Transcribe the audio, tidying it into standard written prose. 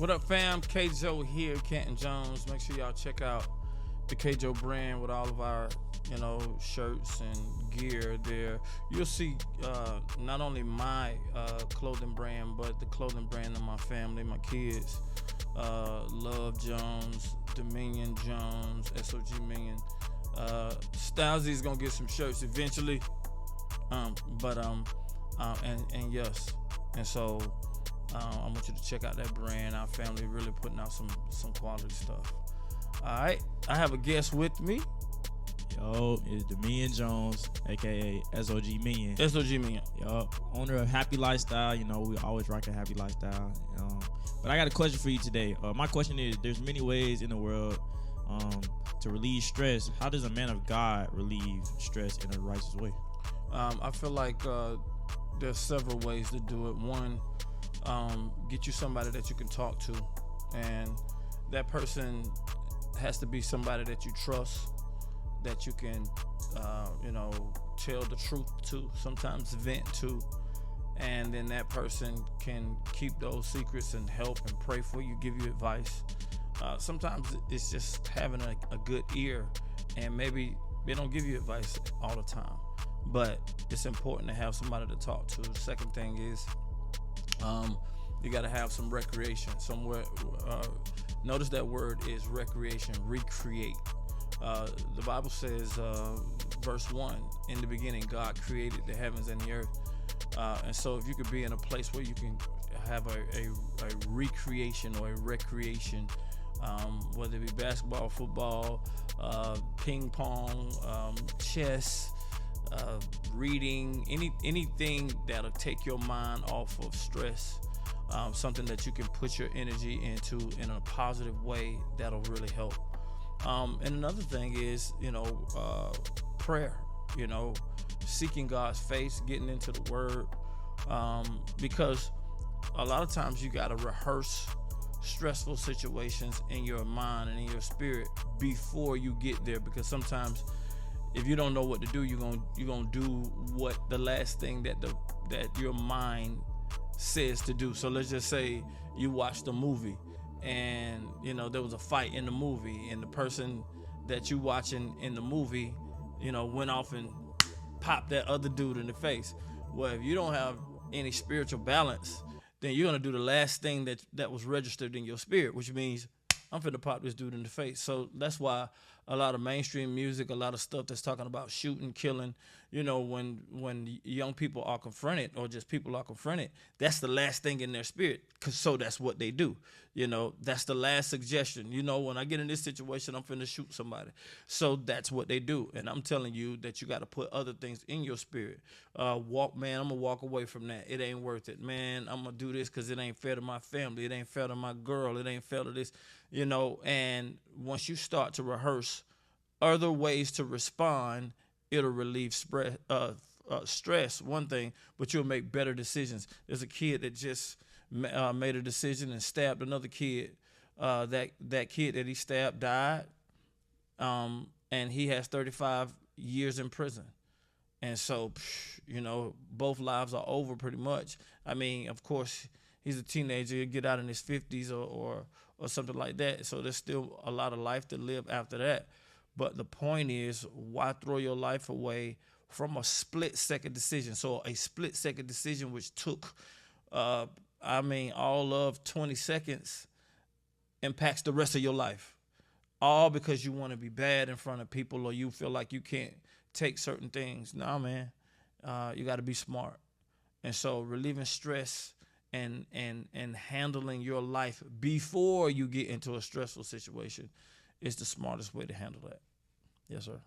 What up, fam? K-Joe here, Canton Jones. Make sure y'all check out the K-Joe brand with all of our, shirts and gear there. You'll see not only my clothing brand, but the clothing brand of my family, my kids. Love Jones, Dominion Jones, Sog.Minion. Stylesy's gonna get some shirts eventually. And yes. And so I want you to check out that brand. Our family really putting out some quality stuff. All right, I have a guest with me. Yo, it's Dominion Jones, aka Sog.Minion. Sog.Minion. Yo, owner of Happy Lifestyle. We always rock a happy lifestyle. But I got a question for you today. My question is: there's many ways in the world to relieve stress. How does a man of God relieve stress in a righteous way? I feel like there's several ways to do it. One, get you somebody that you can talk to, and that person has to be somebody that you trust, that you can tell the truth to, sometimes vent to, and then that person can keep those secrets and help and pray for you, give you advice. Sometimes it's just having a good ear, and maybe they don't give you advice all the time, but it's important to have somebody to talk to. The second thing is you got to have some recreation somewhere. Notice that word is recreation, recreate. The Bible says, verse 1, in the beginning God created the heavens and the earth. And so if you could be in a place where you can have a recreation or a recreation, whether it be basketball, football, ping pong, chess, reading, anything that'll take your mind off of stress, something that you can put your energy into in a positive way, that'll really help. And another thing is, prayer, seeking God's face, getting into the word, because a lot of times you got to rehearse stressful situations in your mind and in your spirit before you get there, because sometimes if you don't know what to do, you're gonna do what the last thing that your mind says to do. So let's just say you watched a movie and there was a fight in the movie, and the person that you watching in the movie went off and popped that other dude in the face. Well, if you don't have any spiritual balance, then you're gonna do the last thing that was registered in your spirit, which means I'm finna pop this dude in the face. So that's why a lot of mainstream music, a lot of stuff that's talking about shooting, killing, when young people are confronted, or just people are confronted, that's the last thing in their spirit, so that's what they do. That's the last suggestion. When I get in this situation, I'm finna shoot somebody. So that's what they do. And I'm telling you that you got to put other things in your spirit. I'm gonna walk away from that. It ain't worth it, man. I'm gonna do this because it ain't fair to my family. It ain't fair to my girl. It ain't fair to this, and once you start to rehearse other ways to respond, it'll relieve stress, one thing, but you'll make better decisions. There's a kid that just made a decision and stabbed another kid. That kid that he stabbed died, and he has 35 years in prison. And so, both lives are over pretty much. I mean, of course, he's a teenager. He'll get out in his 50s or something like that. So there's still a lot of life to live after that. But the point is, why throw your life away from a split-second decision? So a split-second decision which took, all of 20 seconds impacts the rest of your life. All because you want to be bad in front of people, or you feel like you can't take certain things. Nah, man, you got to be smart. And so relieving stress and handling your life before you get into a stressful situation is the smartest way to handle that. Yes, sir.